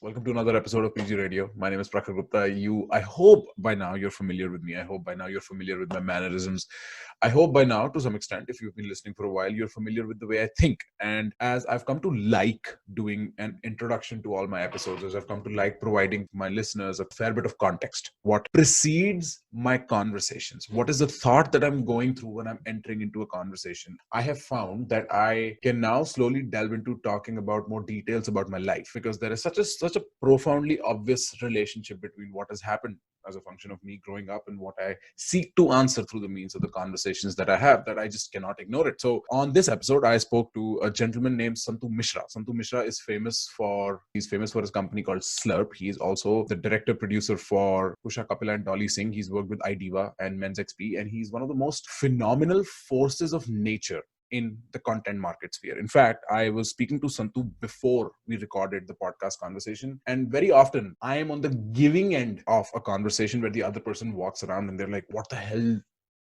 Welcome to another episode of PG Radio. My name is Prakhar Gupta. I hope by now you're familiar with me. I hope by now you're familiar with my mannerisms. I hope by now, to some extent, if you've been listening for a while, you're familiar with the way I think. And as I've come to like doing an introduction to all my episodes, as I've come to like providing my listeners a fair bit of context, what precedes my conversations, what is the thought that I'm going through when I'm entering into a conversation, I have found that I can now slowly delve into talking about more details about my life, because there is such a profoundly obvious relationship between what has happened as a function of me growing up and what I seek to answer through the means of the conversations that I have, that I just cannot ignore it. So on this episode, I spoke to a gentleman named Santu Misra. Santu Misra is he's famous for his company called Slurp. He is also the director producer for Kusha Kapila and Dolly Singh. He's worked with iDiva and Men's XP, and he's one of the most phenomenal forces of nature in the content market sphere. In fact, I was speaking to Santu before we recorded the podcast conversation. And very often I am on the giving end of a conversation where the other person walks around and they're like, what the hell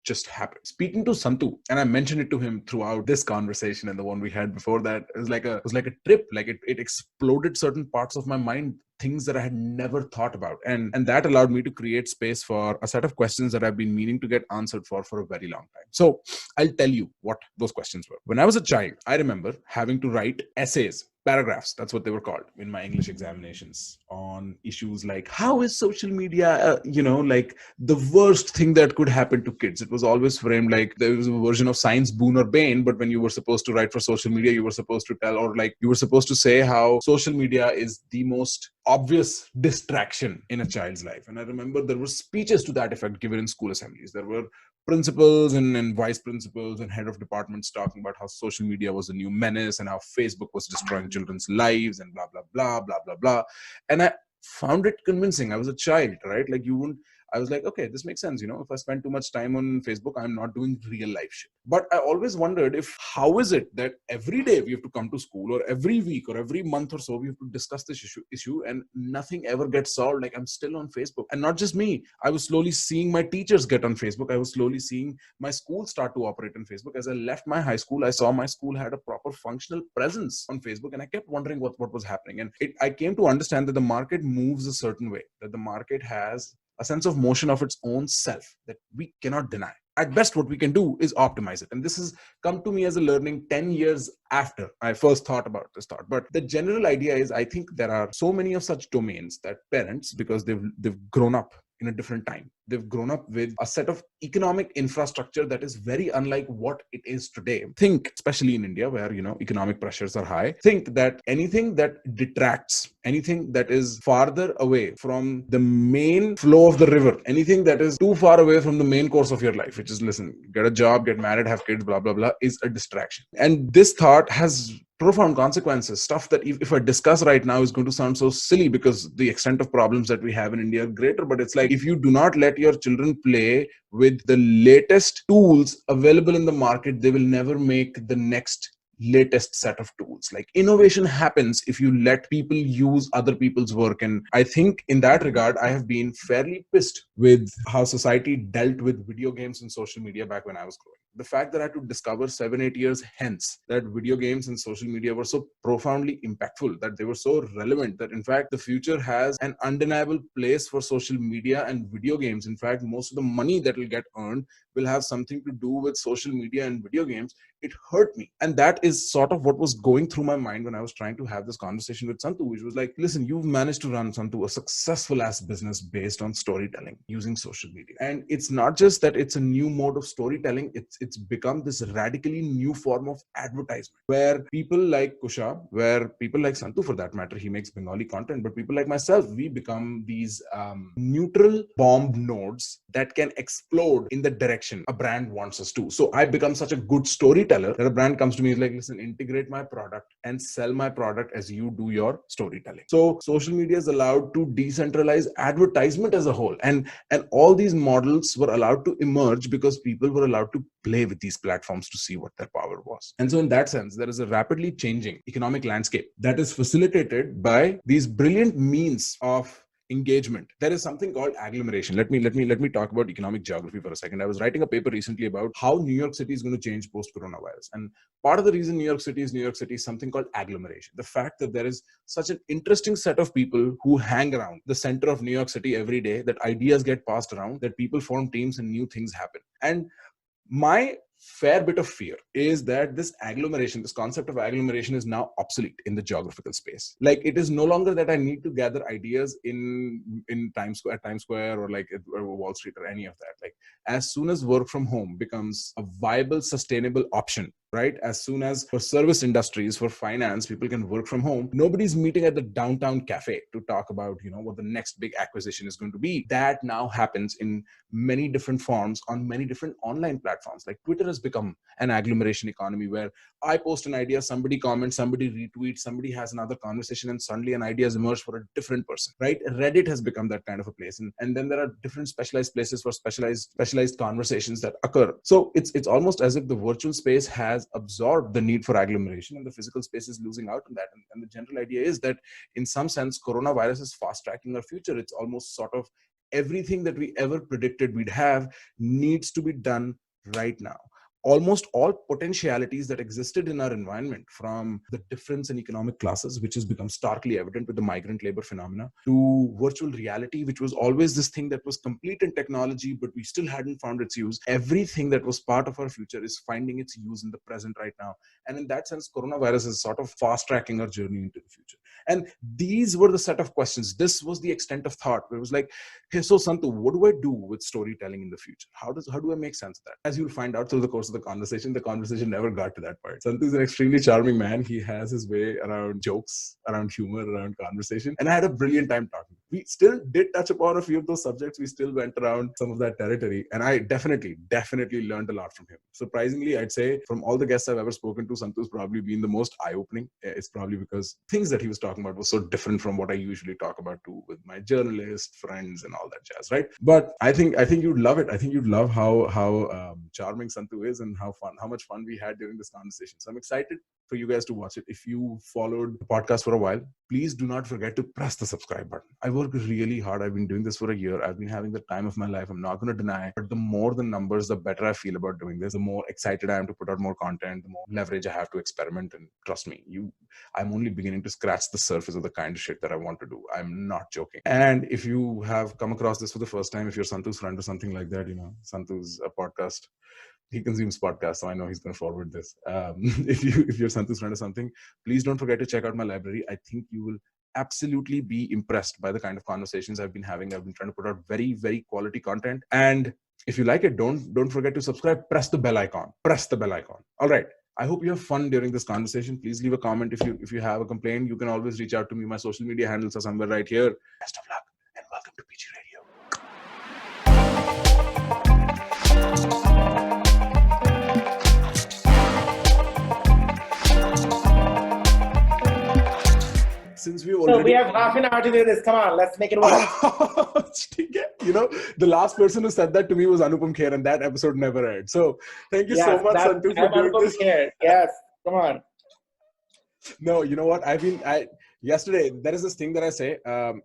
just happened? Speaking to Santu, and I mentioned it to him throughout this conversation and the one we had before that, it was like a trip. Like it exploded certain parts of my mind, things that I had never thought about. And that allowed me to create space for a set of questions that I've been meaning to get answered for a very long time. So I'll tell you what those questions were. When I was a child, I remember having to write essays, paragraphs, that's what they were called in my English examinations, on issues like how is social media, like the worst thing that could happen to kids. It was always framed like there was a version of science, boon or bane, but when you were supposed to write for social media, you were supposed to tell, or like you were supposed to say how social media is the most obvious distraction in a child's life. And I remember there were speeches to that effect given in school assemblies. There were principals and vice principals and head of departments talking about how social media was a new menace and how Facebook was destroying children's lives and blah, blah, blah, blah, blah, blah. And I found it convincing. I was a child, right? Like I was like, okay, this makes sense. If I spend too much time on Facebook, I'm not doing real life shit. But I always wondered how is it that every day we have to come to school, or every week or every month or so, we have to discuss this issue and nothing ever gets solved. Like I'm still on Facebook. And not just me. I was slowly seeing my teachers get on Facebook. I was slowly seeing my school start to operate on Facebook. As I left my high school, I saw my school had a proper functional presence on Facebook. And I kept wondering what was happening. And I came to understand that the market moves a certain way, that the market has a sense of motion of its own self that we cannot deny. At best, what we can do is optimize it. And this has come to me as a learning 10 years after I first thought about this thought. But the general idea is, I think there are so many of such domains that parents, because they've grown up in a different time. They've grown up with a set of economic infrastructure that is very unlike what it is today. Think, especially in India, where, economic pressures are high, think that anything that detracts, anything that is farther away from the main flow of the river, anything that is too far away from the main course of your life, which is, listen, get a job, get married, have kids, blah, blah, blah, is a distraction. And this thought has profound consequences, stuff that if I discuss right now is going to sound so silly because the extent of problems that we have in India are greater. But it's like, if you do not let your children play with the latest tools available in the market, they will never make the next latest set of tools. Like, innovation happens if you let people use other people's work. And I think in that regard, I have been fairly pissed with how society dealt with video games and social media back when I was growing. The fact that I had to discover 7-8 years hence that video games and social media were so profoundly impactful, that they were so relevant, that in fact the future has an undeniable place for social media and video games. In fact, most of the money that will get earned will have something to do with social media and video games. It hurt me. And that is sort of what was going through my mind when I was trying to have this conversation with Santu, which was like, listen, you've managed to run, Santu, a successful ass business based on storytelling using social media. And it's not just that it's a new mode of storytelling, it's become this radically new form of advertisement, where people like Kusha, where people like Santu, for that matter, he makes Bengali content, but people like myself, we become these neutral bomb nodes that can explode in the direction a brand wants us to. So I become such a good storyteller that a brand comes to me, is like, listen, integrate my product and sell my product as you do your storytelling. So social media is allowed to decentralize advertisement as a whole, and all these models were allowed to emerge because people were allowed to play with these platforms to see what their power was. And so in that sense, there is a rapidly changing economic landscape that is facilitated by these brilliant means of engagement. There is something called agglomeration. Let me talk about economic geography for a second. I was writing a paper recently about how New York City is going to change post coronavirus, and part of the reason New York City is something called agglomeration. The fact that there is such an interesting set of people who hang around the center of New York City every day, that ideas get passed around, that people form teams and new things happen. And my fair bit of fear is that this concept of agglomeration is now obsolete in the geographical space. Like, it is no longer that I need to gather ideas in Times Square or like or Wall Street or any of that. Like, as soon as work from home becomes a viable, sustainable option, right? As soon as for service industries, for finance, people can work from home, nobody's meeting at the downtown cafe to talk about, what the next big acquisition is going to be. That now happens in many different forms on many different online platforms. Like, Twitter has become an agglomeration economy where I post an idea, somebody comments, somebody retweets, somebody has another conversation, and suddenly an idea has emerged for a different person, right? Reddit has become that kind of a place. And then there are different specialized places for specialized conversations that occur. So it's almost as if the virtual space has absorbed the need for agglomeration and the physical space is losing out on that. And the general idea is that in some sense, coronavirus is fast tracking our future. It's almost sort of everything that we ever predicted we'd have needs to be done right now. Almost all potentialities that existed in our environment, from the difference in economic classes, which has become starkly evident with the migrant labor phenomena, to virtual reality, which was always this thing that was complete in technology, but we still hadn't found its use. Everything that was part of our future is finding its use in the present right now. And in that sense, coronavirus is sort of fast tracking our journey into the future. And these were the set of questions. This was the extent of thought. It was like, hey, so Santu, what do I do with storytelling in the future? How do I make sense of that? As you'll find out through the course of the conversation never got to that part. Santu is an extremely charming man. He has his way around jokes, around humor, around conversation. And I had a brilliant time talking. We still did touch upon a few of those subjects. We still went around some of that territory. And I definitely learned a lot from him. Surprisingly, I'd say from all the guests I've ever spoken to, Santu's probably been the most eye-opening. It's probably because things that he was talking about was so different from what I usually talk about too with my journalist friends and all that jazz, right? But I think you'd love it. I think you'd love how charming Santu is and how much fun we had during this conversation. So I'm excited for you guys to watch it. If you followed the podcast for a while, please do not forget to press the subscribe button. I worked really hard. I've been doing this for a year. I've been having the time of my life. I'm not going to deny. But the more the numbers, the better I feel about doing this. The more excited I am to put out more content, the more leverage I have to experiment. And trust me, I'm only beginning to scratch the surface of the kind of shit that I want to do. I'm not joking. And if you have come across this for the first time, if you're Santu's friend or something like that, Santu's a podcast. He consumes podcasts, so I know he's going to forward this. If you're Santu's friend or something, please don't forget to check out my library. I think you will absolutely be impressed by the kind of conversations I've been having. I've been trying to put out very, very quality content. And if you like it, don't forget to subscribe. Press the bell icon. All right. I hope you have fun during this conversation. Please leave a comment if you have a complaint. You can always reach out to me. My social media handles are somewhere right here. Best of luck and welcome to PG Radio. Since we have half an hour to do this. Come on, let's make it work. The last person who said that to me was Anupam Kher, and that episode never aired. So thank you so much, Santu, for doing this. Kher. Yes, come on. No, you know what? Yesterday, there is this thing that I say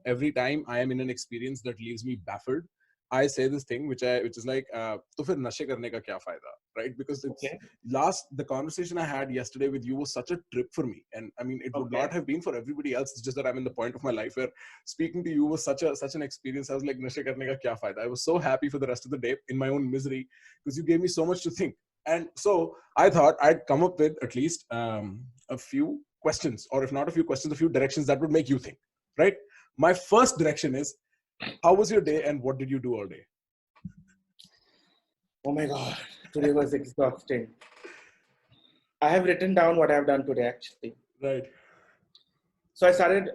every time I am in an experience that leaves me baffled. I say this thing which is like, to fir nashe karne ka kya fayda, right? Because the conversation I had yesterday with you was such a trip for me, and I mean it would not have been for everybody else. It's just that I'm in the point of my life where speaking to you was such an experience. I was like, nashe karne ka kya fayda. I was so happy for the rest of the day in my own misery because you gave me so much to think, and so I thought I'd come up with at least a few questions, or if not a few questions, a few directions that would make you think, right? My first direction is, how was your day and what did you do all day? Oh my God, today was exhausting. I have written down what I have done today, actually. Right. So I started,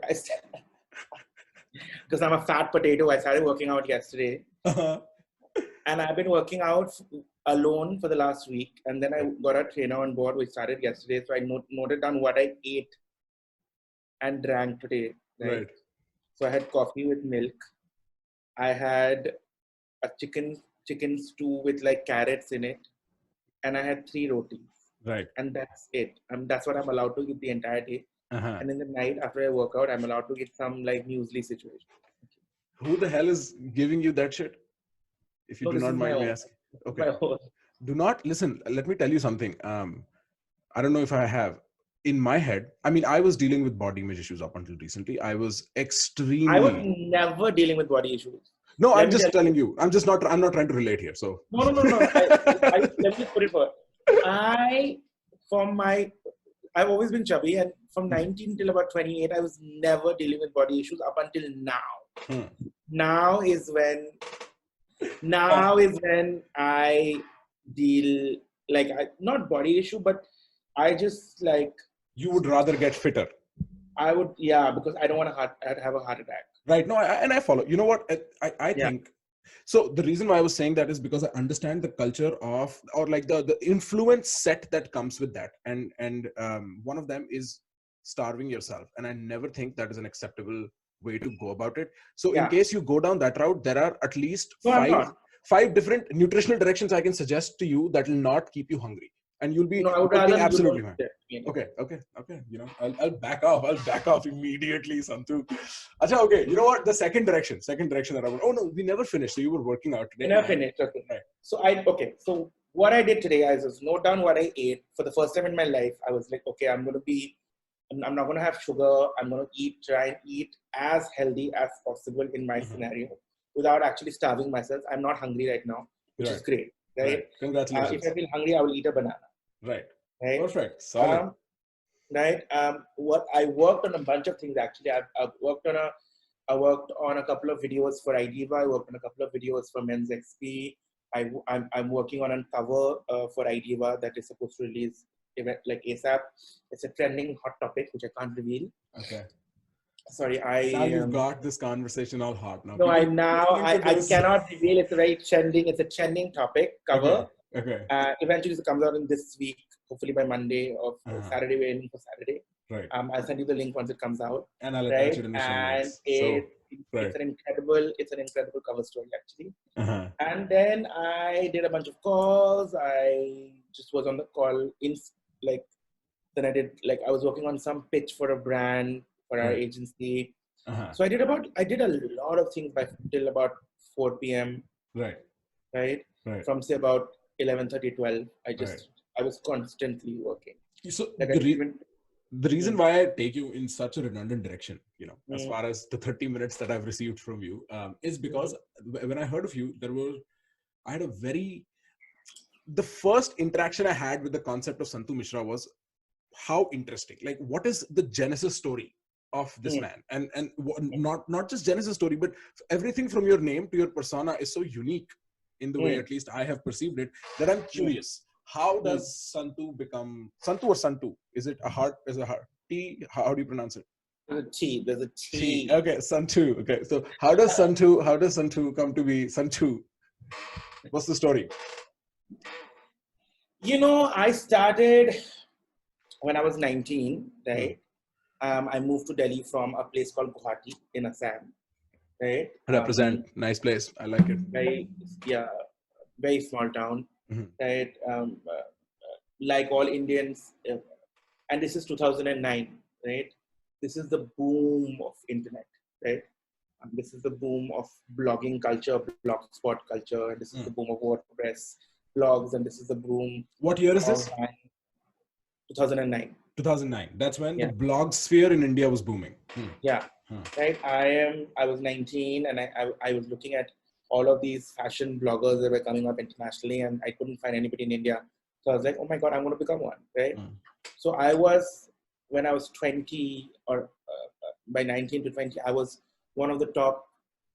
because I'm a fat potato, I started working out yesterday. Uh-huh. And I've been working out alone for the last week. And then I got a trainer on board, which started yesterday. So I noted down what I ate and drank today. Right. So I had coffee with milk. I had a chicken stew with like carrots in it, and I had 3 rotis. Right. And that's it. That's what I'm allowed to eat the entire day. Uh-huh. And in the night after I work out, I'm allowed to eat some like muesli situation. Who the hell is giving you that shit? If you No, do this not is my mind me own. asking. Okay. My own. Do not listen. Let me tell you something. I don't know if I have in my head. I mean, I was dealing with body image issues up until recently. I was I was extremely. never dealing with body issues. No, Let I'm me tell just telling you. you. I'm not trying to relate here. So. No. Let me put it first. I, from my, I've always been chubby, and from 19 till about 28, I was never dealing with body issues up until now. Hmm. Now is when I deal, like, not body issue, but I just like, You would rather get fitter. I would, yeah, because I don't want to have a heart attack. Right. No, and I follow. You know what? I Yeah. think. So the reason why I was saying that is because I understand the culture of, or like the influence set that comes with that. And one of them is starving yourself. And I never think that is an acceptable way to go about it. So in Yeah. case you go down that route, there are at least No, I'm not. five different nutritional directions I can suggest to you that will not keep you hungry. And you'll be No, I would looking rather you absolutely don't fine. do that. Okay. You know, I'll back off. I'll back off immediately, Santu. Acha, okay. You know what? The second direction that I would. Oh no, we never finished. So you were working out today. Never finished. Okay. Right. So what I did today, I just note down what I ate for the first time in my life. I was like, okay, I'm not going to have sugar. I'm going to try and eat as healthy as possible in my scenario without actually starving myself. I'm not hungry right now, which is great. Right. Congratulations. If I feel hungry, I will eat a banana. Right. Right. Perfect. Solid. Right. What I worked on a bunch of things actually. I worked on a couple of videos for iDiva. I worked on a couple of videos for Men's XP. I'm working on a cover for iDiva that is supposed to release like ASAP. It's a trending hot topic which I can't reveal. Okay. Sorry, now you've got this conversation all hot. Now no, I cannot reveal. It's a very trending. It's a trending topic cover. Okay. Eventually, it comes out in this week. Hopefully by Monday or Saturday. We're aiming for Saturday. Right. I'll send you the link once it comes out. And I'll attach it in the show notes. It's an incredible cover story actually. And then I did a bunch of calls. I just was on the call then I was working on some pitch for a brand for our agency. So I did a lot of things till about 4 p.m. Right. From say about 11:30, 12. I was constantly working. So the reason why I take you in such a redundant direction, you know, as far as the 30 minutes that I've received from you, is because when I heard of you, the first interaction I had with the concept of Santu Misra was how interesting. Like, what is the genesis story of this man? And not just genesis story, but everything from your name to your persona is so unique in the way, at least I have perceived it, that I'm curious. How does Santu become Santu or Santu? Is it a heart? Is a heart? T? How do you pronounce it? There's a T. Okay, Santu. Okay, so how does Santu come to be Santu? What's the story? You know, I started when I was 19, right? I moved to Delhi from a place called Guwahati in Assam, right? Represent. Nice place. I like it. Very small town, right? Like all Indians, and this is 2009, right? This is the boom of internet, right? This is the boom of blogging culture, blogspot culture, and this is the boom of WordPress blogs, and this is the boom. What year is this? 2009. 2009. That's when the blog sphere in India was booming. Yeah. Right. I was 19, and I was looking at all of these fashion bloggers that were coming up internationally, and I couldn't find anybody in India. So I was like, oh my God, I'm going to become one, right? So when I was 20, or by 19 to 20, I was one of the top,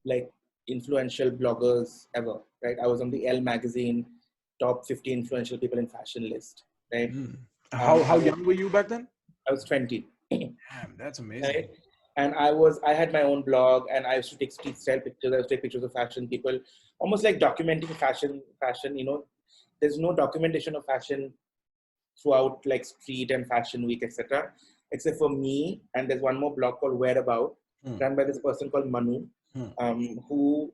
like, influential bloggers ever, right? I was on the Elle magazine top 50 influential people in fashion list, right? How young were you back then? I was 20. Damn, that's amazing. Right? And I had my own blog, and I used to take street style pictures. I used to take pictures of fashion people, almost like documenting fashion, you know. There's no documentation of fashion throughout, like, street and fashion week, etc., except for me. And there's one more blog called Whereabout, run by this person called Manu, who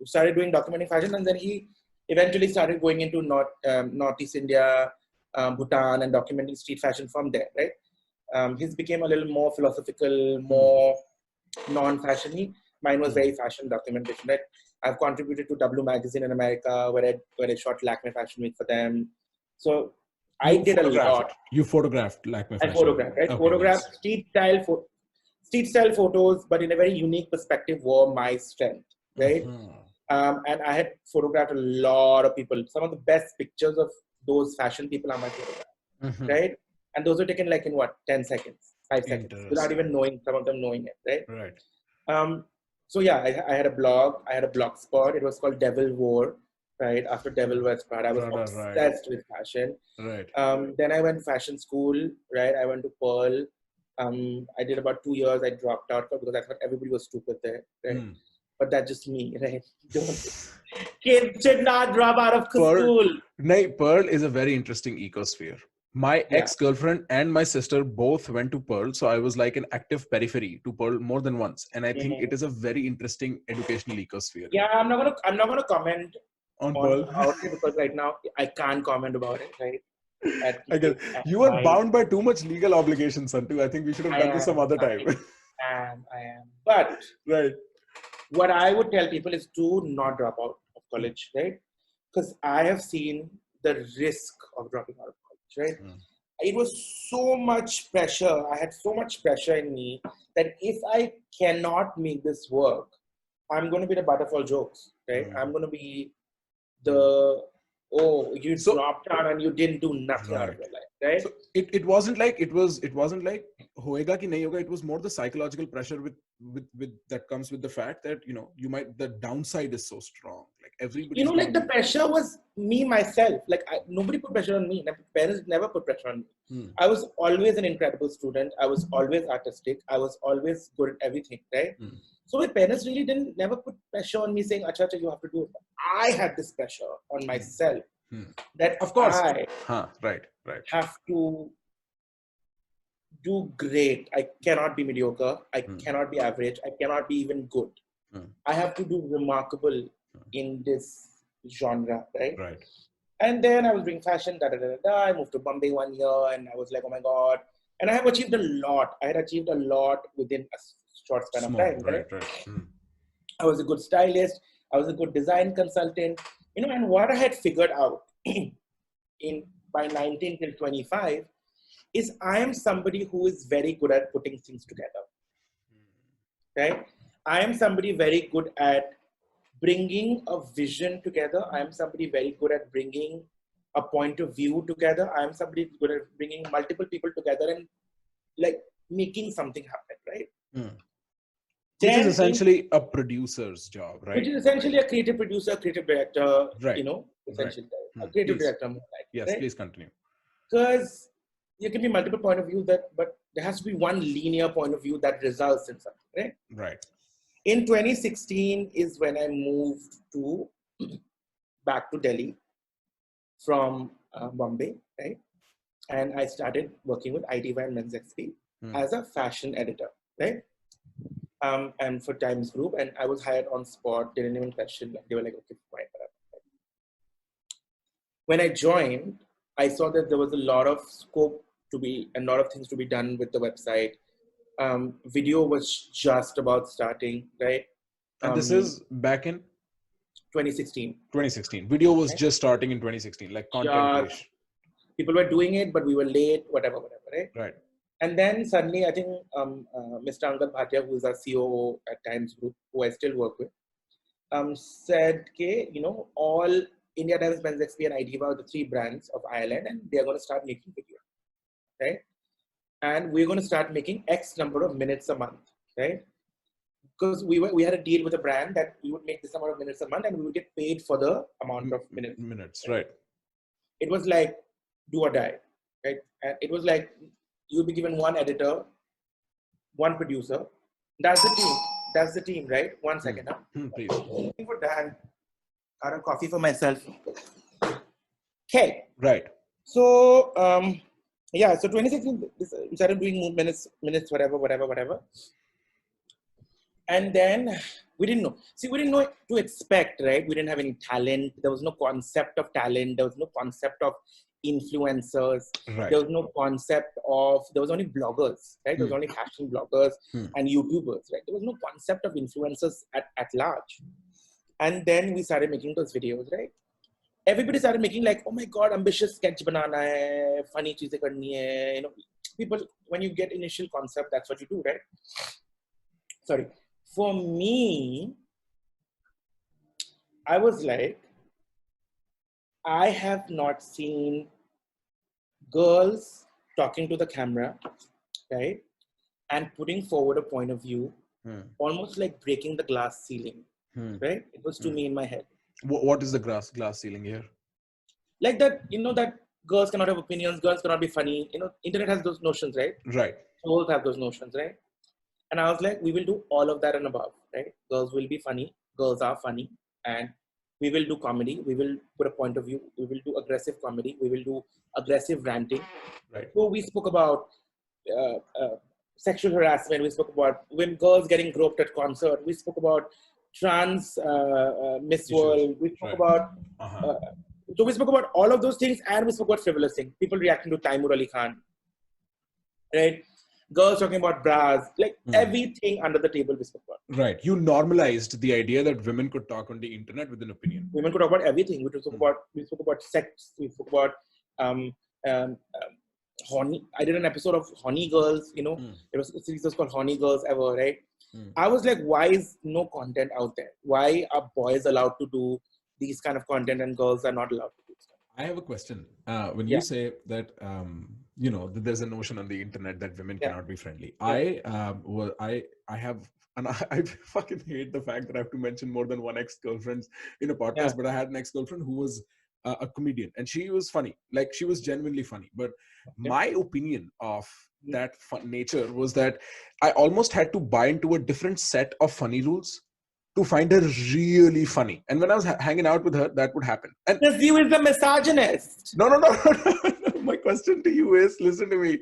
started doing documenting fashion, and then he eventually started going into Northeast India, Bhutan, and documenting street fashion from there, right? His became a little more philosophical, more non-fashiony. Mine was very fashion documentation, right? I've contributed to W Magazine in America, where I shot Lakme Fashion Week for them. So I did a lot. You photographed Lakme I Fashion photographed, Week. right? Okay, Photographed nice. street style photos, but in a very unique perspective were my strength, right? And I had photographed a lot of people. Some of the best pictures of those fashion people are my photographs, right? And those were taken like in what, 10 seconds, 5 seconds, without even knowing, some of them knowing it, right? Right. So yeah, I had a blog. I had a blog spot. It was called Devil Wore, right? After Devil Wears Prada, I was obsessed with fashion. Right. Then I went fashion school, right? I went to Pearl. I did about 2 years. I dropped out because I thought everybody was stupid there, right? But that's just me, right? Kids should not drop out of school. Pearl is a very interesting ecosphere. My ex-girlfriend and my sister both went to Pearl, so I was like an active periphery to Pearl more than once, and I think it is a very interesting educational ecosphere. Yeah, I'm not gonna comment on Pearl about it because right now I can't comment about it, right? You are bound by too much legal obligations, Santu. I think we should have done this some other time. I am. But right. What I would tell people is do not drop out of college, right? Because I have seen the risk of dropping out of college, right? It was so much pressure. I had so much pressure in me that if I cannot make this work, I'm going to be the butt of all jokes, right? I'm going to be the, you dropped out and you didn't do nothing out of your life, right? So it wasn't like hoega ki nahi hoga. It was more the psychological pressure with that comes with the fact that the downside is so strong. Like everybody, the pressure was me myself. Like nobody put pressure on me. My parents never put pressure on me. I was always an incredible student. I was always artistic. I was always good at everything, right? So my parents really never put pressure on me saying, "Acha, you have to do it." I had this pressure on myself that of course I have to do great. I cannot be mediocre. I cannot be average. I cannot be even good. I have to do remarkable in this genre, right? Right. And then I was doing fashion, I moved to Bombay 1 year and I was like, oh my God. And I have achieved a lot. I had achieved a lot within a short span of time, right? I was a good stylist. I was a good design consultant, and what I had figured out by 19 till 25 is I am somebody who is very good at putting things together, right? I am somebody very good at bringing a vision together. I am somebody very good at bringing a point of view together. I am somebody good at bringing multiple people together and like making something happen, right? Which is essentially a producer's job, right? Which is essentially a creative producer, creative director, right. Essentially a creative director. Yes, right? Please continue. Because there can be multiple point of view but there has to be one linear point of view that results in something, right? Right. In 2016 is when I moved back to Delhi from Bombay, right? And I started working with iDiva and Men's XP as a fashion editor, right? And for Times Group, and I was hired on spot. They didn't even question. Like they were like, okay, fine, whatever. When I joined, I saw that there was a lot of scope and a lot of things to be done with the website. Video was just about starting, right? And this is back in 2016. 2016. Video was just starting in 2016, like content creation. People were doing it, but we were late, whatever, right? Right. And then suddenly, I think Mr. Angad Bhatia, who is our COO at Times Group, who I still work with, said, okay, all India Times, Men's XP, and iDiva are the 3 brands of Ireland, and they are going to start making video, right? And we're going to start making X number of minutes a month, right? Because we had a deal with a brand that we would make this number of minutes a month, and we would get paid for the amount of minutes. Right? It was like do or die, right? And it was like you'll be given one editor, one producer. That's the team. That's the team, right? 1 second now. Please. For Dan, got a coffee for myself. Okay. Right. So, so 2016, we started doing minutes, whatever. And then we didn't know. See, we didn't know what to expect, right? We didn't have any talent. There was no concept of talent. There was no concept of influencers. Right. There was no concept of, there was only bloggers, right? There was only fashion bloggers and YouTubers, right? There was no concept of influencers at large. And then we started making those videos, right? Everybody started making like, oh my God, ambitious sketch banana hai, funny cheeze karni hai. You know, people, when you get initial concept, that's what you do, right? Sorry. For me, I was like, I have not seen girls talking to the camera, right? And putting forward a point of view, almost like breaking the glass ceiling, right? It was to me in my head. What is the glass ceiling here? Like that, you know, that girls cannot have opinions, girls cannot be funny. You know, internet has those notions, right? Right. Girls have those notions, right? And I was like, we will do all of that and above, right? Girls will be funny, girls are funny, and we will do comedy, we will put a point of view, we will do aggressive comedy, we will do aggressive ranting. Right. So we spoke about sexual harassment, we spoke about when girls getting groped at concert, we spoke about trans Miss World, we spoke about so we spoke about all of those things, and we spoke about frivolous things. People reacting to Taimur Ali Khan, right? Girls talking about bras, like everything under the table we spoke about. Right. You normalized the idea that women could talk on the internet with an opinion. Women could talk about everything. We spoke about sex. We spoke about horny. I did an episode of Horny Girls. You know, it was a series called Horny Girls Ever, right? I was like, why is no content out there? Why are boys allowed to do these kind of content and girls are not allowed to do stuff? I have a question. When you say that, you know, that there's a notion on the internet that women cannot be friendly. I have, and I fucking hate the fact that I have to mention more than one ex-girlfriends in a podcast, but I had an ex-girlfriend who was a comedian, and she was funny. Like, she was genuinely funny. But my opinion of that nature was that I almost had to buy into a different set of funny rules to find her really funny. And when I was hanging out with her, that would happen. And because you is a misogynist. No. My question to you is, listen to me.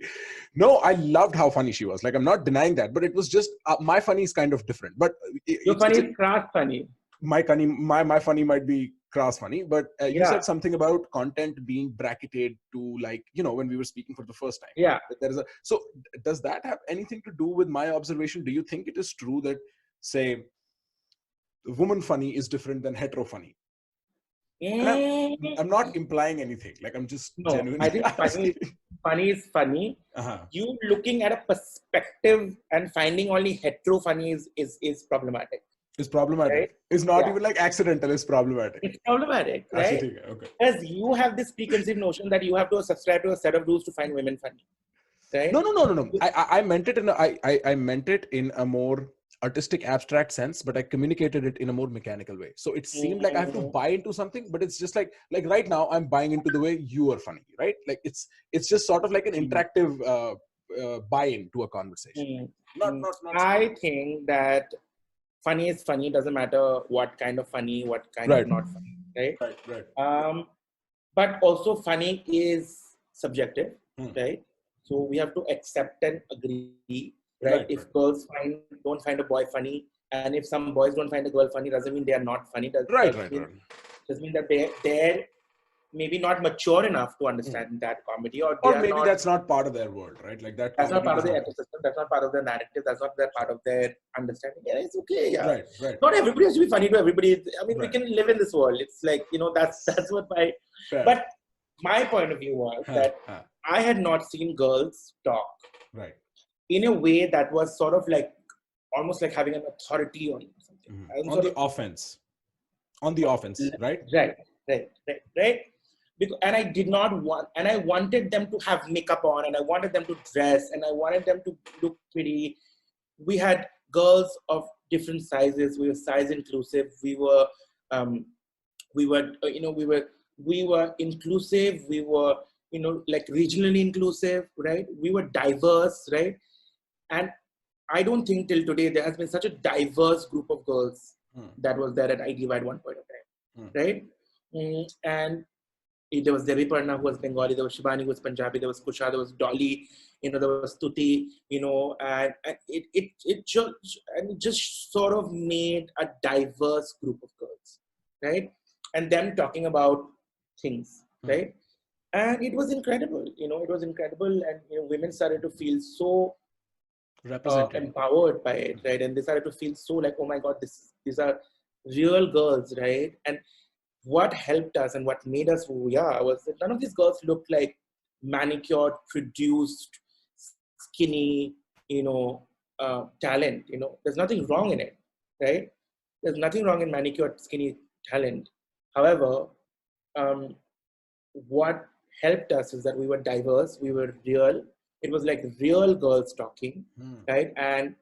No, I loved how funny she was. Like, I'm not denying that, but it was just, my funny is kind of different. But your funny is crass funny. My funny might be crass funny, but you said something about content being bracketed to, like, you know, when we were speaking for the first time. Yeah. So does that have anything to do with my observation? Do you think it is true that, say, woman funny is different than hetero funny? I'm not implying anything. Like, I'm just genuinely. I think funny is funny. You looking at a perspective and finding only hetero funny is problematic. It's problematic. Right? It's not even like accidental. It's problematic. It's problematic, right? Okay. Because you have this preconceived notion that you have to subscribe to a set of rules to find women funny. Right? No. I meant it I meant it in a more artistic, abstract sense, but I communicated it in a more mechanical way. So it seemed like I have to buy into something, but it's just like right now I'm buying into the way you are funny, right? Like, it's just sort of like an interactive buy-in to a conversation. Not I think that funny is funny. Doesn't matter what kind of funny, what kind of not funny, right? Right. But also funny is subjective, right? So we have to accept and agree. Right? If girls don't find a boy funny, and if some boys don't find a girl funny, doesn't mean they are not funny. Doesn't mean that they're maybe not mature enough to understand that comedy, or maybe that's not part of their world, right? Like that. That's not part of their ecosystem. That's not part of their narrative. That's not part of their understanding. Yeah, it's okay. Yeah. Right. Not everybody has to be funny to everybody. I mean, we can live in this world. It's like, you know, that's what my. But my point of view was that I had not seen girls talk. Right. In a way that was sort of like almost like having an authority on something. On the offense, right? Right. Because, and I did not want, and I wanted them to have makeup on, and I wanted them to dress, and I wanted them to look pretty. We had girls of different sizes. We were size inclusive. We were inclusive. We were, you know, like regionally inclusive, right? We were diverse, right? And I don't think till today there has been such a diverse group of girls that was there at iDiva at one point of time, right? And there was Devi Parna, who was Bengali, there was Shibani, who was Punjabi, there was Kusha, there was Dolly, you know, there was Tuti, you know, and it just sort of made a diverse group of girls, right? And them talking about things, right? And it was incredible, it was incredible. And, women started to feel so Represented. empowered by it, right? And they started to feel so like, oh my God, these are real girls, right? And what helped us and what made us who we are was that none of these girls looked like manicured, produced, skinny, talent. There's nothing wrong in it, right? There's nothing wrong in manicured, skinny talent. However, what helped us is that we were diverse, we were real. It was like real girls talking, right? And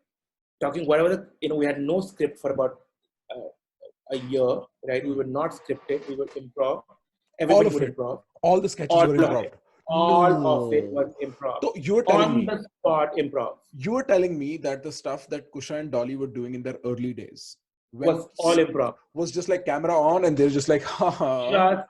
talking whatever we had no script for about a year, right? We were not scripted, we were improv. All Everybody of would it. improv. All the sketches All were of it. improv. All of it was No. improv. So you were telling On me, the spot improv. you were telling me that the stuff that Kusha and Dolly were doing in their early days Was all improv. was just like camera on and they're just like, haha. Just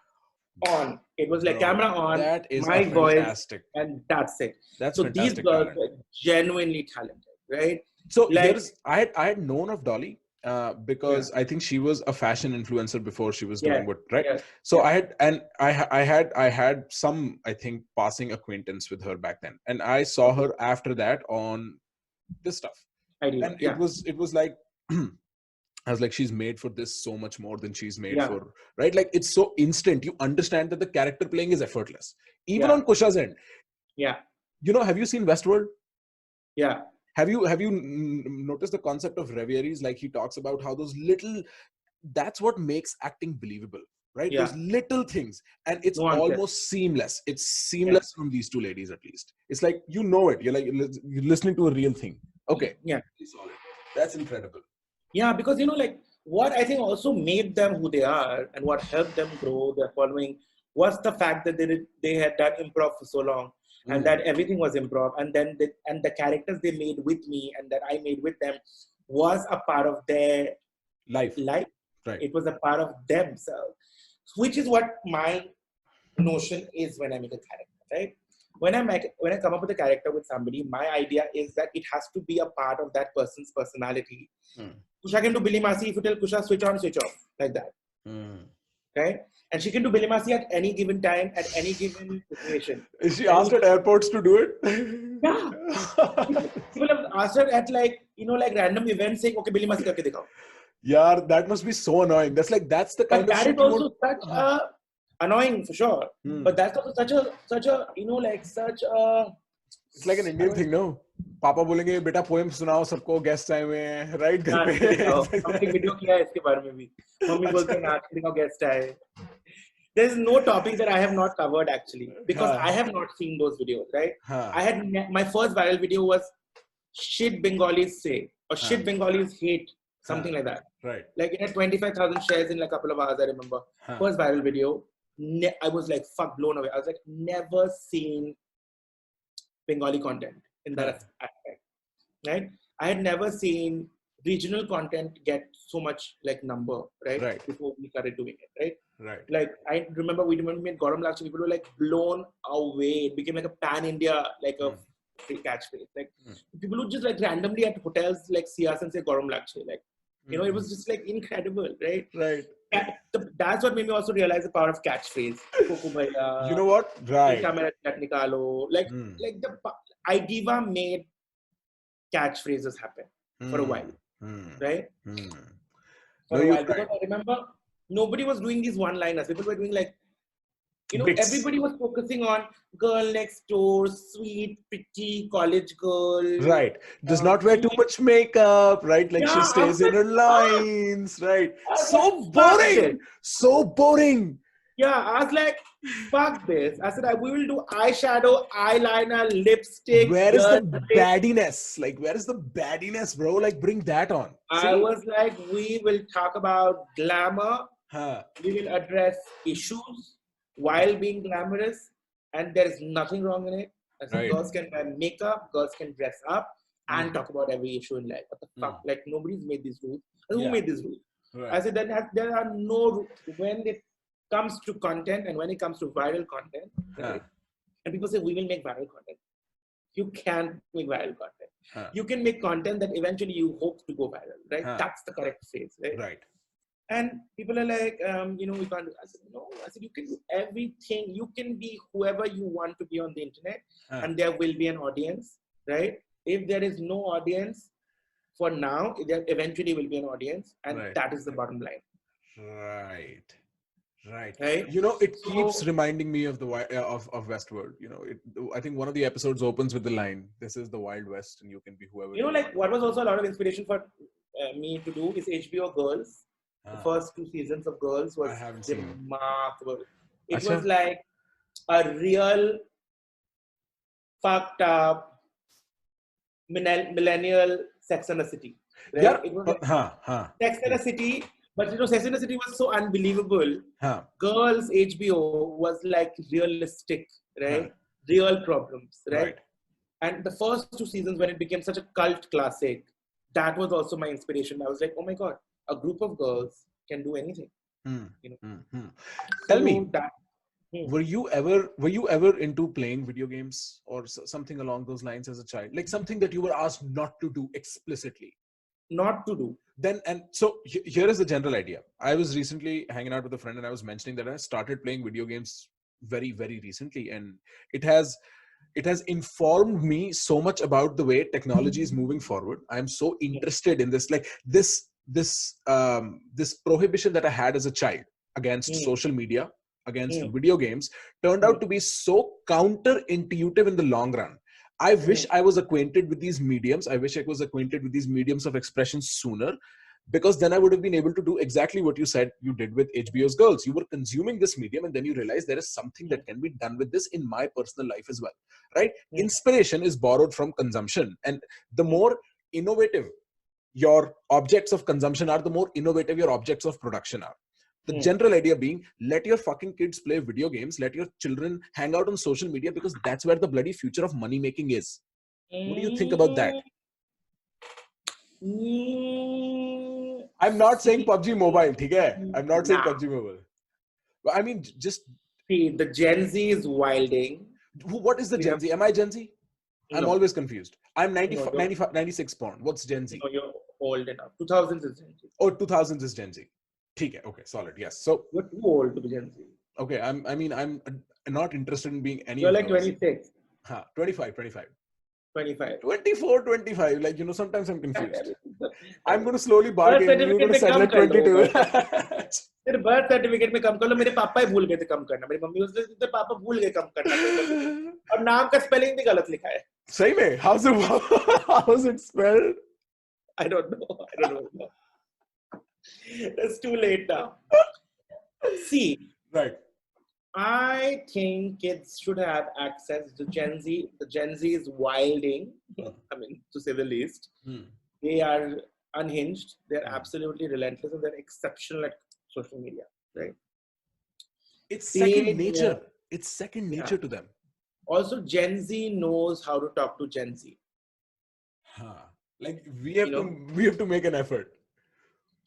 on. It was like camera on, that is my voice, fantastic. and that's it. That's so fantastic these girls talent. were genuinely talented, right? So Like, I had known of Dolly because I think she was a fashion influencer before she was doing what, right? So I had some, I think, passing acquaintance with her back then, and I saw her after that on this stuff, iDiva, and it was like I was like, she's made for this so much more than she's made for, right? Like, it's so instant. You understand that the character playing is effortless, even on Kusha's end. Have you seen Westworld? Have you noticed the concept of reveries? Like, he talks about how those little, that's what makes acting believable, right? Those little things, and it's almost seamless. It's seamless from these two ladies, at least. It's like, it. You're like, you're listening to a real thing. Okay. Solid. That's incredible. Yeah, because like what I think also made them who they are and what helped them grow their following was the fact that they had done improv for so long, and that everything was improv, and then the characters they made with me and that I made with them was a part of their life. Right. It was a part of themselves, which is what my notion is when I make a character, right? When I come up with a character with somebody, my idea is that it has to be a part of that person's personality. Kusha can do Billy Masi if you tell Kusha switch on, switch off, like that. Right? And she can do Billy Masi at any given time, at any given situation. Is she asked at airports to do it? Yeah. People have asked her at like random events saying, okay, Billy Masi karke dikhao. Yeah, that must be so annoying. That's the kind but of shit that is also such a annoying for sure. But that's also such a such a it's like an Indian thing, no? Papa बोलेंगे बेटा poem सुनाओ सबको guest आए हुए हैं, right? घर पे हमने वीडियो किया है इसके बारे में भी. मम्मी बोलते हैं नाच दिखाओ guest आए. There's no topic that I have not covered actually, because I have not seen those videos, right? I had my first viral video was shit Bengalis say or shit Bengalis hate, something like that. Right. Like it had 25,000 shares in like a couple of hours, I remember. First viral video. I was like, fuck, blown away. I was like, never seen Bengali content in that aspect, right? I had never seen regional content get so much like number, right? Before we started doing it, right? Like I remember we made Garam Lakshmi, people were like blown away. It became like a pan-India, like a free catchphrase. Like people would just like randomly at hotels like see us and say Garam Lakshmi, like it was just like incredible, right? Right. That's what made me also realize the power of catchphrase. You know what? Right. Like the iDiva made catchphrases happen for a while, right? For a while, because I remember nobody was doing these one-liners. People were doing like, everybody was focusing on girl next door, sweet, pretty college girl. Right. Does not wear too much makeup, right? Like she stays in her lines, right? So boring. So boring. Yeah, I was like, fuck this. I said, we will do eyeshadow, eyeliner, lipstick. Where is the baddiness? Like, where is the baddiness, bro? Like, bring that on. I was like, we will talk about glamour. We will address issues while being glamorous, and there is nothing wrong in it. Girls can wear makeup, girls can dress up and talk about every issue in life. What the fuck? Like, nobody's made these rules. And who made these rules? I said, there are no rules. When it comes to content and when it comes to viral content, right? And people say, we will make viral content. You can't make viral content. You can make content that eventually you hope to go viral, right? That's the correct phrase, right? And people are like, we can't do. I said, no. I said, you can do everything. You can be whoever you want to be on the internet, and there will be an audience, right? If there is no audience for now, there eventually will be an audience, and that is the bottom line. Right. Right. Right. It keeps reminding me of the of Westworld. I think one of the episodes opens with the line, "This is the Wild West, and you can be whoever." Like what was also a lot of inspiration for me to do is HBO Girls. The first 2 seasons of Girls was remarkable. It was like a real fucked up millennial Sex and the City. Right? Yeah. It was like Sex and the City, but Sex and the City was so unbelievable. Girls HBO was like realistic, right? Real problems, right? And the first 2 seasons, when it became such a cult classic, that was also my inspiration. I was like, oh my God, a group of girls can do anything. Tell me, were you ever into playing video games or something along those lines as a child? Like something that you were asked not to do explicitly? Not to do. Then, and so here is the general idea. I was recently hanging out with a friend and I was mentioning that I started playing video games very, very recently. And it has informed me so much about the way technology is moving forward. I'm so interested in this, like this prohibition that I had as a child against social media, against video games, turned out to be so counterintuitive in the long run. I wish I was acquainted with these mediums. I wish I was acquainted with these mediums of expression sooner, because then I would have been able to do exactly what you said you did with HBO's Girls. You were consuming this medium and then you realize there is something that can be done with this in my personal life as well, right? Inspiration is borrowed from consumption. And the more innovative your objects of consumption are, the more innovative your objects of production are. The general idea being, let your fucking kids play video games, let your children hang out on social media, because that's where the bloody future of money making is. What do you think about that? I'm not saying PUBG Mobile, okay? I'm not saying PUBG Mobile. But I mean, just... See, the Gen Z is wilding. What is the Gen Z? Am I Gen Z? I'm always confused. I'm 96 born. What's Gen Z? No, you're old enough. 2000s is Gen Z. Oh, 2000s is Gen Z. Okay, solid. Yes. So you're too old to be Gen Z. Okay, I'm not interested in being any. You're like 26. 25. 25. 24, 25. Like, sometimes I'm confused. I'm going to slowly bargain. You're going to settle at 22. तेरे birth certificate में कम कर लो. मेरे पापा ही भूल गए थे कम करना. मेरी मम्मी उसने तेरे पापा भूल गए कम करना. और नाम का spelling भी गलत लिखा है. सही में? How's it spelled? I don't know. It's too late now. See. Right. I think kids should have access to Gen Z. The Gen Z is wilding, I mean, to say the least. They are unhinged. They're absolutely relentless, and they're exceptional at social media, right? It's second nature. It's second nature to them. Also, Gen Z knows how to talk to Gen Z. Like we have to make an effort.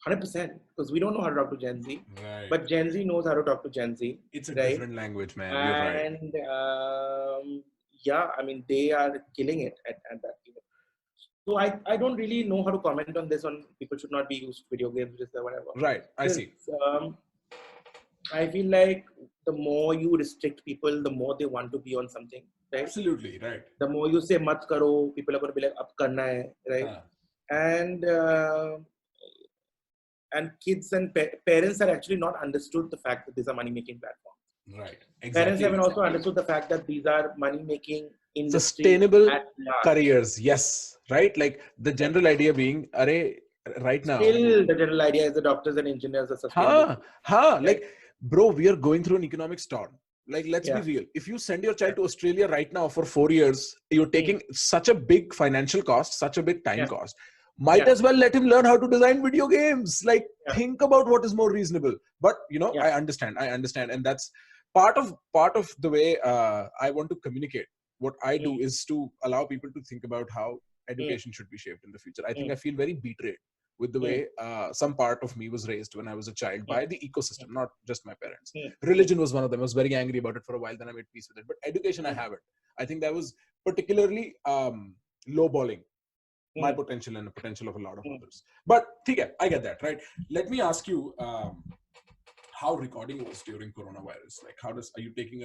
100%, because we don't know how to talk to Gen Z, right. But Gen Z knows how to talk to Gen Z. It's a different language, man. You're right. I mean, they are killing it at that. So I don't really know how to comment on this. On people should not be used video games, just whatever. Right, I see. I feel like the more you restrict people, the more they want to be on something. Right? Absolutely, right. The more you say "mat karo," people are going to be like "ab karna hai," right? And kids and parents are actually not understood the fact that these are money-making platforms. Right. Exactly. Parents haven't also understood the fact that these are money-making industries. Sustainable careers. Yes. Right. Like the general idea being, right now. Still, the general idea is the doctors and engineers are sustainable. Like, bro, we are going through an economic storm. Like, let's be real. If you send your child to Australia right now for 4 years, you're taking such a big financial cost, such a big time cost. Might as well let him learn how to design video games. Like, think about what is more reasonable. But I understand, and that's part of the way I want to communicate. What I do is to allow people to think about how education should be shaped in the future. I think I feel very betrayed with the way some part of me was raised when I was a child by the ecosystem, not just my parents. Religion was one of them. I was very angry about it for a while. Then I made peace with it. But education, I haven't. I think that was particularly lowballing my potential and the potential of a lot of others. But I get that, right? Let me ask you how recording was during coronavirus. Like, are you taking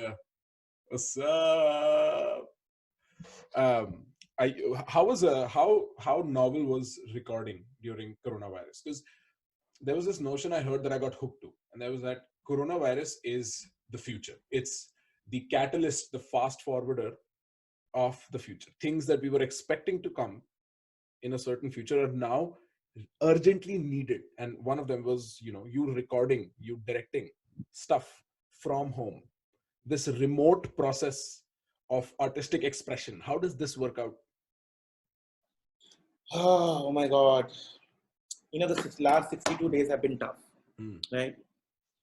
how novel was recording during coronavirus? Because there was this notion I heard that I got hooked to, and that was that coronavirus is the future. It's the catalyst, the fast forwarder of the future. Things that we were expecting to come in a certain future are now urgently needed. And one of them was, you recording, you directing stuff from home. This remote process of artistic expression. How does this work out? Oh my God. The last 62 days have been tough, right?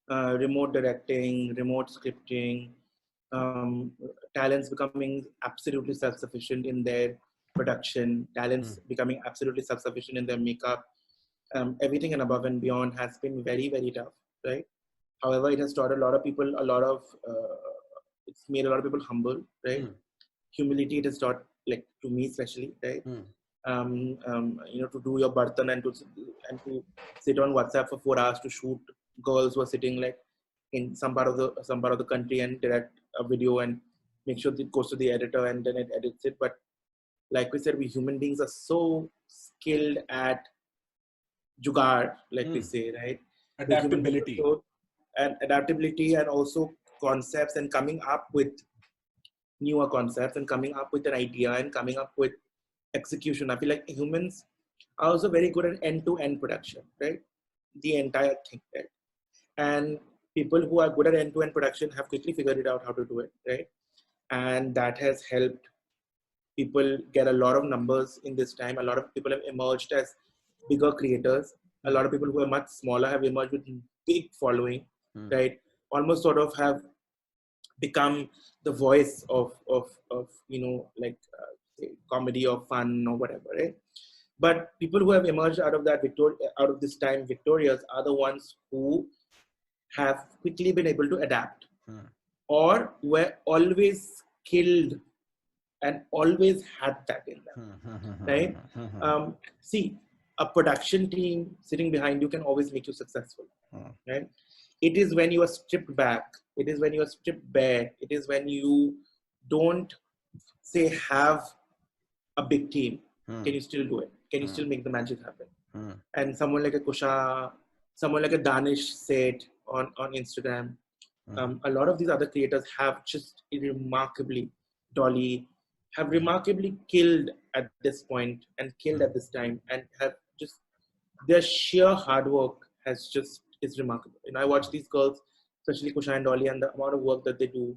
Remote directing, remote scripting, talents becoming absolutely self-sufficient in their production, talents becoming absolutely self-sufficient in their makeup, everything and above and beyond has been very, very tough, right? However, it has taught a lot of people it's made a lot of people humble, right? Humility it has taught, like to me especially, right? To do your bartan and to sit on WhatsApp for 4 hours to shoot girls who are sitting like in some part of the country and direct a video and make sure it goes to the editor and then it edits it. But like we said, we human beings are so skilled at jugaad, like we say, right? Adaptability. Adaptability and also concepts and coming up with newer concepts and coming up with an idea and coming up with execution. I feel like humans are also very good at end-to-end production, right? The entire thing, right? And people who are good at end-to-end production have quickly figured it out how to do it, right? And that has helped people get a lot of numbers in this time. A lot of people have emerged as bigger creators. A lot of people who are much smaller have emerged with big following, right? Almost sort of have become the voice of comedy or fun or whatever, right? But people who have emerged out of this time victorious are the ones who have quickly been able to adapt or were always skilled and always had that in them, right? See, a production team sitting behind you can always make you successful, right? It is when you are stripped back, it is when you are stripped bare, it is when you don't say have a big team. Can you still do it? Can you still make the magic happen? And someone like a Kusha, someone like a Danish said on Instagram, a lot of these other creators have just remarkably, Dolly, have remarkably killed at this point and killed at this time and have just, their sheer hard work is remarkable. I watch these girls, especially Kusha and Dolly, and the amount of work that they do.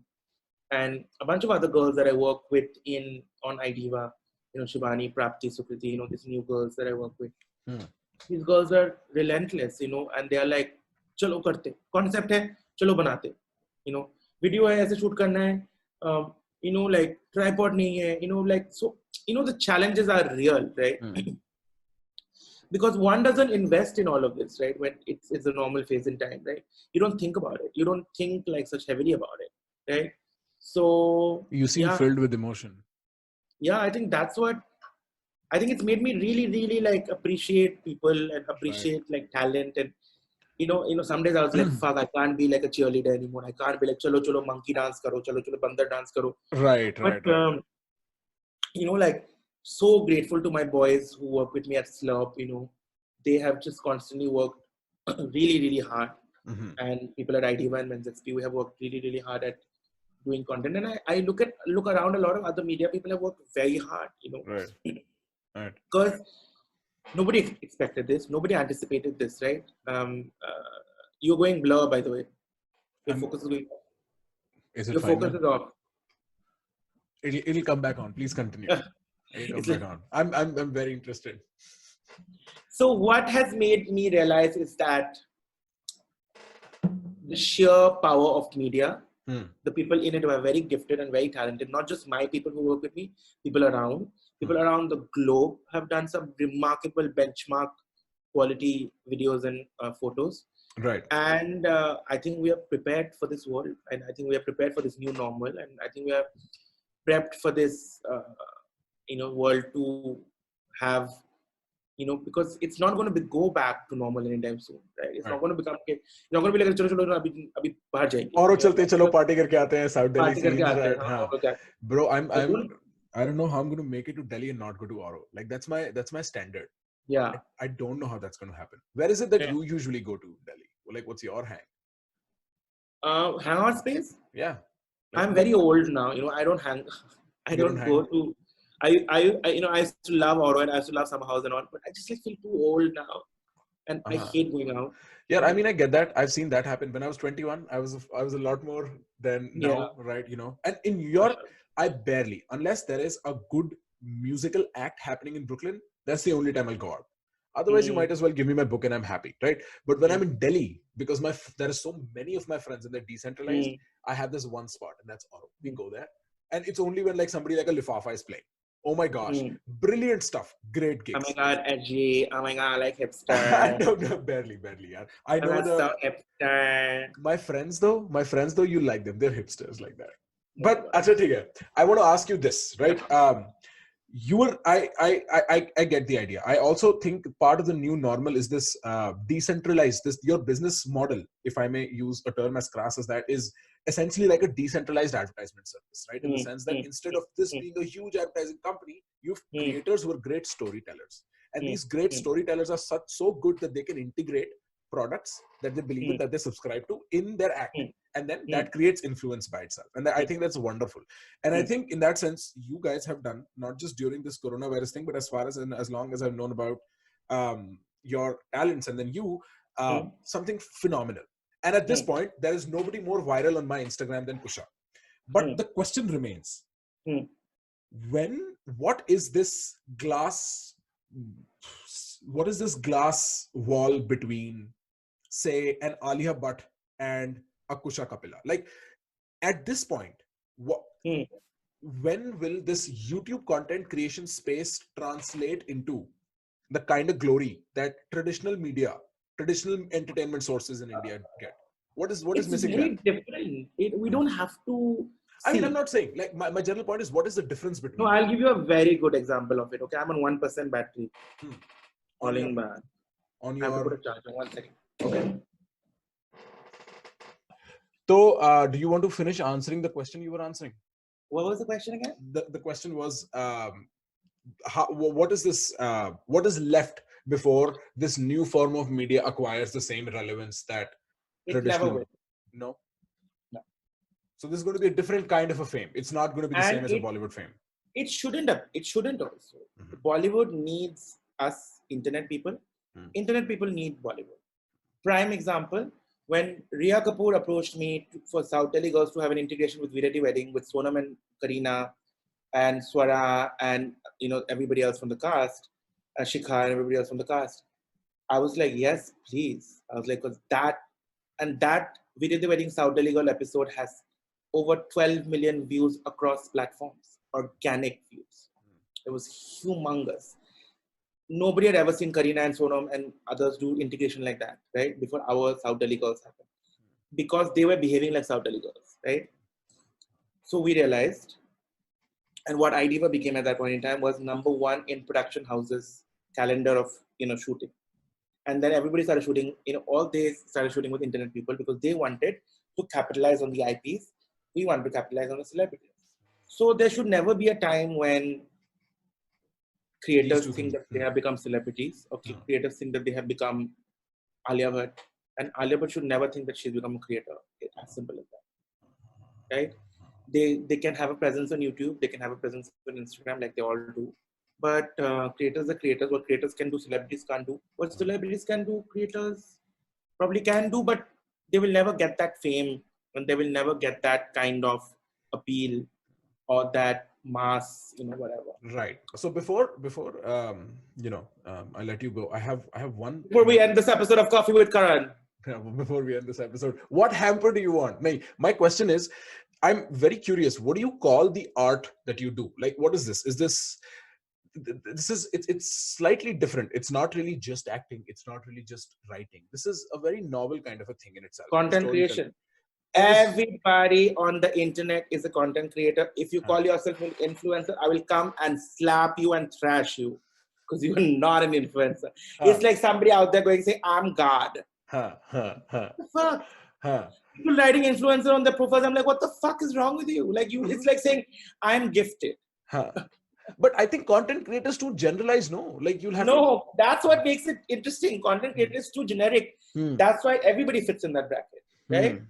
And a bunch of other girls that I work with on iDiva, Shivani, Prapti, Sukriti, these new girls that I work with. These girls are relentless, and they are like, chalo karte, concept hai, chalo banate. Video hai, aise shoot karna hai, like tripod nahi hai, like, so, the challenges are real, right? Because one doesn't invest in all of this, right? When it's a normal phase in time, right? You don't think about it. You don't think like such heavily about it, right? So you seem filled with emotion. Yeah, I think that's what, I think it's made me really, really like appreciate people and appreciate like talent. And some days I was like, fuck, I can't be like a cheerleader anymore. I can't be like, chalo chalo monkey dance karo, chalo chalo bandar dance karo. Right. Like, so grateful to my boys who work with me at Slurp. They have just constantly worked really, really hard. And people at iDiva and Men's XP, we have worked really, really hard at doing content. And I look around, a lot of other media people have worked very hard, Right. Because nobody expected this. Nobody anticipated this, right? You're going blur, by the way. Your focus is going off. Your focus is off. It'll come back on. Please continue. It'll come back on. I'm very interested. So what has made me realize is that the sheer power of media, the people in it who are very gifted and very talented, not just my people who work with me, people around the globe have done some remarkable benchmark quality videos and photos. Right. And I think we are prepared for this world, and I think we are prepared for this new normal, and I think we are prepped for this, world to have, because it's not going to go back to normal anytime soon, right? It's not going to become, it's not going to be like, chalo, chalo, abhi bahar jayenge. Auro chalte chalo party karke aate hain, South Delhi Party karke scenes, aate hain, right? हाँ, Haan. Bro, don't- I don't know how I'm going to make it to Delhi and not go to Auro. Like that's my standard. yeah. I don't know how that's going to happen. Where is it that Yeah. you usually go to Delhi? Like, what's your hang? Hangout space. Yeah. I'm very old now. I don't hang. I You don't don't hang? go to. I used to love Oro and I used to love Summer House and all, but I just like feel too old now, and I hate going out. Yeah, I mean, I get that. I've seen that happen. When I was 21, I was a lot more than now, right? And in New York, I barely, unless there is a good musical act happening in Brooklyn, that's the only time I'll go out. Otherwise, you might as well give me my book and I'm happy, right? But when I'm in Delhi, because there are so many of my friends and they're decentralized, I have this one spot, and that's Oro. We go there, and it's only when like somebody like a Lifafa is playing. Oh my gosh, brilliant stuff, great gigs. Oh my god, edgy. Oh my god, like hipster. No, barely. Yeah. I know so hipster. My friends though, you like them. They're hipsters like that. But I want to ask you this, right? I get the idea. I also think part of the new normal is this decentralized, your business model, if I may use a term as crass as that, is essentially like a decentralized advertisement service, right? In the sense that instead of this being a huge advertising company, you have creators who are great storytellers. And these great storytellers are so good that they can integrate products that they believe in, that they subscribe to in their act. And then that creates influence by itself. And I think that's wonderful. And I think in that sense, you guys have done, not just during this coronavirus thing, but as far as long as I've known about your talents and then you, something phenomenal. And at this point, there is nobody more viral on my Instagram than Kusha. But the question remains, what is this glass wall between, say, an Alia Bhatt and a Kusha Kapila? Like, at this point, when will this YouTube content creation space translate into the kind of glory that traditional entertainment sources in India get? What is missing there? It's very different. We don't have to. I mean, I'm not saying, like, my general point is, what is the difference between? No, I'll give you a very good example of it. Okay, I'm on 1% battery. All in bad. On I have to your. put a charger. 1 second. Okay. So, do you want to finish answering the question you were answering? What was the question again? The question was, what is this? What is left before this new form of media acquires the same relevance that traditional? Never will. No. So this is going to be a different kind of a fame. It's not going to be the same as a Bollywood fame. It shouldn't also. Bollywood needs us, internet people. Internet people need Bollywood. Prime example, when Riya Kapoor approached me for South Delhi Girls to have an integration with Virati Wedding with Sonam and Kareena and Swara and everybody else from the cast, Shikha and everybody else from the cast, I was like, yes, please. I was like, because that Virati Wedding South Delhi Girl episode has over 12 million views across platforms, organic views. It was humongous. Nobody had ever seen Kareena and Sonam and others do integration like that, right? Before our South Delhi Girls happened. Because they were behaving like South Delhi Girls, right? So we realized, and what iDiva became at that point in time was #1 in production houses calendar of shooting. And then everybody started shooting, all they started shooting with internet people because they wanted to capitalize on the IPs. We want to capitalize on the celebrities. So there should never be a time when creators think that they have become celebrities, or creators think that they have become Alia Bhatt. And Alia Bhatt should never think that she's become a creator. It's as simple as that. Right? They can have a presence on YouTube, they can have a presence on Instagram like they all do. But creators are creators. What creators can do, celebrities can't do. What celebrities can do, creators probably can do, but they will never get that fame and they will never get that kind of appeal or that mass, whatever. Right. So before I let you go, I have one. Before we end this episode of Coffee with Karan. Before we end this episode, what hamper do you want? My question is, I'm very curious. What do you call the art that you do? Like, what is this? It's slightly different. It's not really just acting. It's not really just writing. This is a very novel kind of a thing in itself. Content creation. Everybody on the internet is a content creator. If you call yourself an influencer, I will come and slap you and thrash you. because you are not an influencer. It's like somebody out there going say, I'm God. What the fuck? People writing influencer on their profiles. I'm like, what the fuck is wrong with you? Like it's like saying, I'm gifted. But I think content creators too generalize, no? Like you'll have No, that's what makes it interesting. Content creators is too generic. That's why everybody fits in that bracket, right?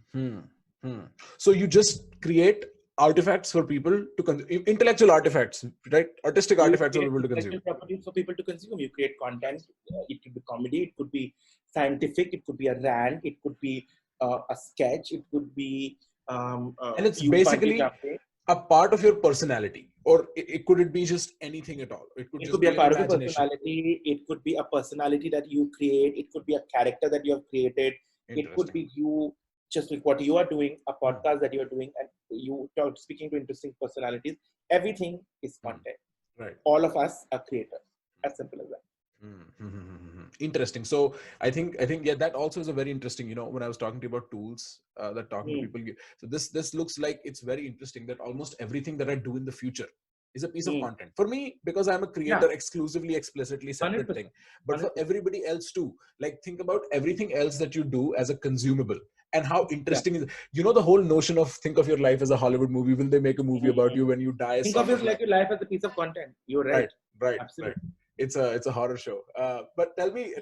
So you just create artifacts for people to consume, intellectual artifacts, right? Artistic artifacts for people to consume. Properties for people to consume. You create content. It could be comedy. It could be scientific. It could be a rant. It could be a sketch. It could be and it's basically a part of your personality, or could it be just anything at all? It could be a part of your personality. It could be a personality that you create. It could be a character that you have created. It could be you, just like what you are doing, a podcast that you are doing, and you are speaking to interesting personalities. Everything is content. Right. All of us are creators. As simple as that. Interesting. So I think yeah, that also is a very interesting, when I was talking to you about tools that talking to people. So this looks like it's very interesting that almost everything that I do in the future is a piece of content for me, because I'm a creator, exclusively, explicitly separate 100%. thing. But for everybody else too, like think about everything else that you do as a consumable. And how interesting is the whole notion of think of your life as a Hollywood movie. Will they make a movie about you when you die? Think of your life as a piece of content. You're right. Right. Absolutely. Right. It's a horror show. But tell me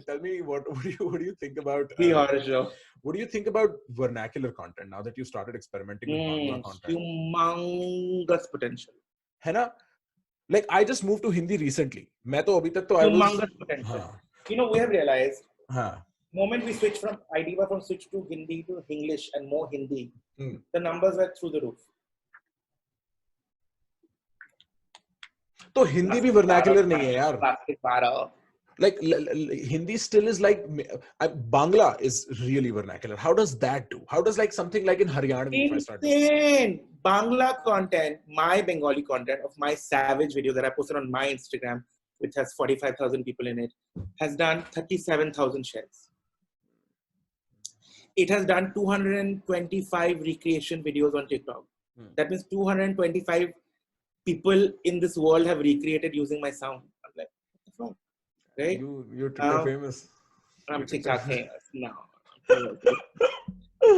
what do you think about the horror show? What do you think about vernacular content now that you started experimenting with Bangla content? Humongous potential. है ना? Like I just moved to Hindi recently. मैं तो अभी तक तो humongous potential. We have realized. Moment we switch from iDiva switch to Hindi to English and more Hindi, the numbers were through the roof. तो हिंदी भी vernacular नहीं है यार. Like Hindi still is like Bangla is really vernacular. How does that do? How does like something like in Haryana? Insane Bangla content, my Bengali content of my savage video that I posted on my Instagram, which has 45,000 people in it, has done 37,000 shares. It has done 225 recreation videos on TikTok. That means 225 people in this world have recreated using my sound. I'm like, what the fuck? Right? You're TikTok famous. I'm TikTok famous now.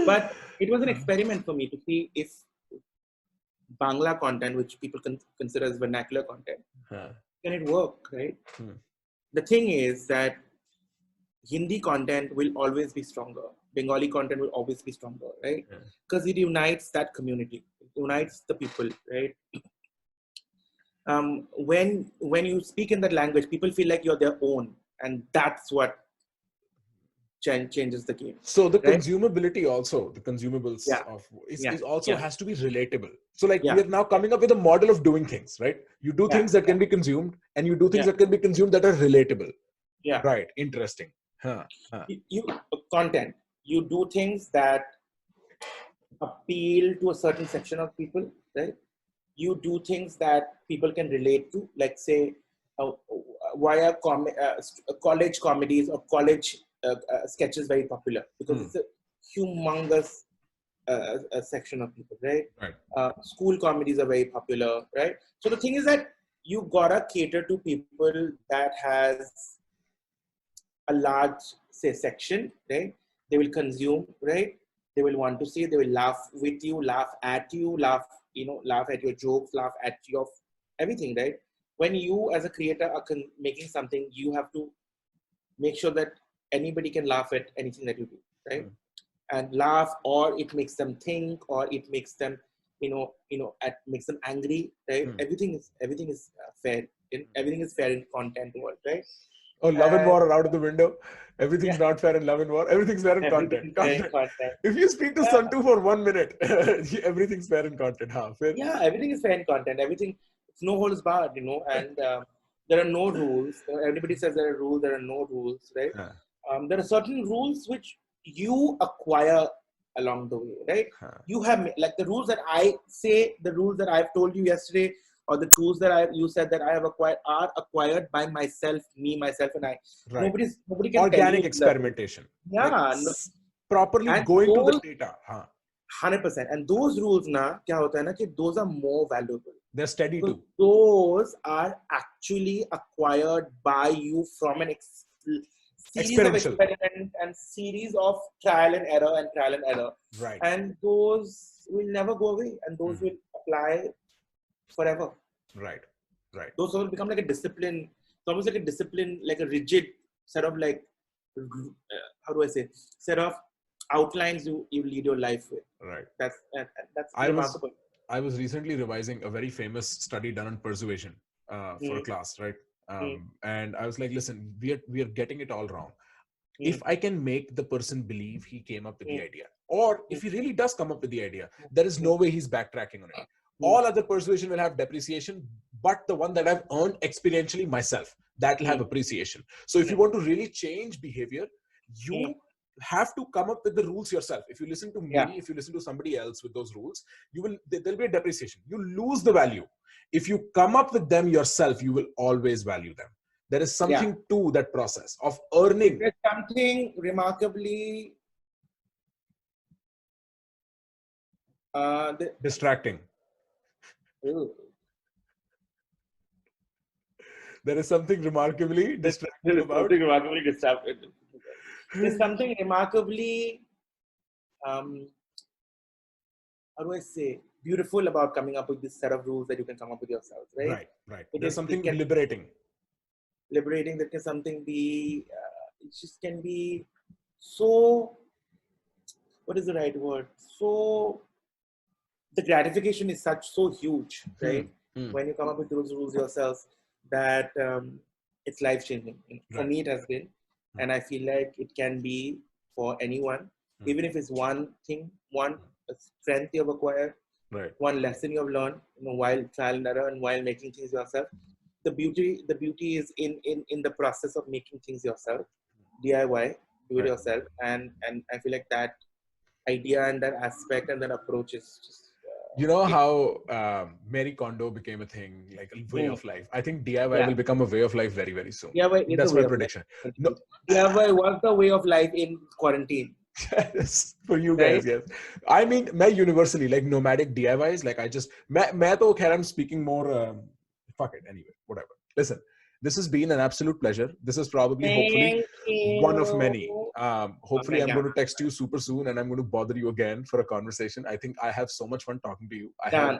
But it was an experiment for me to see if Bangla content, which people consider as vernacular content, can it work, right? The thing is that Hindi content will always be stronger. Bengali content will always be stronger, right? Because it unites that community. It unites the people, right? When you speak in that language, people feel like you're their own, and that's what changes the game. So the consumability also, the consumables is also has to be relatable. So like we are now coming up with a model of doing things, right? You do things that can be consumed, and you do things that can be consumed that are relatable. Yeah. Right. Interesting. You content. You do things that appeal to a certain section of people, right? You do things that people can relate to, like say, why are college comedies or college sketches very popular? Because it's a humongous section of people, right? School comedies are very popular, right? So the thing is that you gotta cater to people that has a large, say, section, right? They will consume, right? They will want to see, they will laugh with you, laugh at you, laugh at your jokes, laugh at your everything, right? When you as a creator are making something, you have to make sure that anybody can laugh at anything that you do, right? And laugh, or it makes them think, or it makes them, makes them angry, right? Everything is fair. Everything is fair in content world, right? Oh, Love and War are out of the window. Everything's not fair in Love and War. Everything's fair in content. If you speak to Santu for 1 minute, everything's fair in content. Fair? Yeah, everything is fair in content. Everything, it's no holds barred, and there are no rules. Everybody says there are rules. There are no rules, right? There are certain rules which you acquire along the way, right? You have, like the rules that I say, the rules that I've told you yesterday, or the tools that you said that I have acquired are acquired by myself, myself and I. Right. Nobody can organic experimentation. Yeah. Like, properly going to the data. 100%. And those rules, those are more valuable. They're steady So too. those are actually acquired by you from an series of Experiential. experiment and series of trial and error. Right. And those will never go away, and those will apply forever. Right. Right. Those will become like a discipline. It's almost like a discipline, like a rigid set of like, how do I say, set of outlines you lead your life with. Right. That's remarkable. I was recently revising a very famous study done on persuasion for a class, right? And I was like, listen, we are getting it all wrong. If I can make the person believe he came up with the idea, or if he really does come up with the idea, there is no way he's backtracking on it. All other persuasion will have depreciation, but the one that I've earned experientially myself, that will have appreciation. So if you want to really change behavior, you have to come up with the rules yourself. If you listen to me, if you listen to somebody else with those rules, there'll be a depreciation. You lose the value. If you come up with them yourself, you will always value them. There is something to that process of earning. There's something remarkably distracting. There is something remarkably distracting about. There's something remarkably, how do I say, beautiful about coming up with this set of rules that you can come up with yourself, right? Right. There's something liberating. That can something be, it just can be so, what is the right word? So, the gratification is so huge, right? When you come up with those rules yourself, that it's life-changing. For me, it has been. And I feel like it can be for anyone, even if it's one thing, one strength you have acquired, one lesson you have learned, while trial and error and while making things yourself. The beauty is in the process of making things yourself, DIY, do it yourself, and I feel like that idea and that aspect and that approach is just. You know how Marie Kondo became a thing, like a way of life. I think DIY will become a way of life very, very soon. That's my prediction. No. DIY was the way of life in quarantine. Yes, for you guys, yes. I mean, universally, like nomadic DIYs, like I just, I'm speaking more, fuck it, anyway, whatever. Listen, this has been an absolute pleasure. This is probably, hopefully, one of many. Hopefully, I'm going to text you super soon and I'm going to bother you again for a conversation. I think I have so much fun talking to you.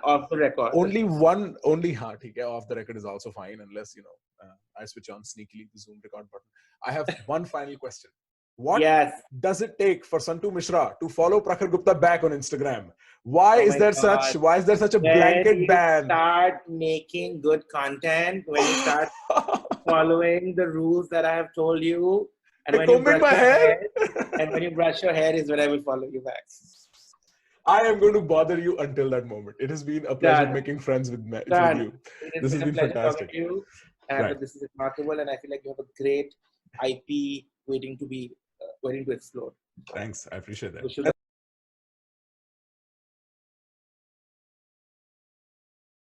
Off the record. Only off the record is also fine, unless, I switch on sneakily the Zoom record button. I have one final question. What does it take for Santu Misra to follow Prakhar Gupta back on Instagram? Why is there such a blanket ban? Start making good content, when you start following the rules that I have told you, and when you brush your hair, and when you brush your hair is when I will follow you back. I am going to bother you until that moment. It has been a pleasure making friends with you. This has been fantastic. You, this is remarkable, and I feel like you have a great IP waiting to explore. Thanks. I appreciate that.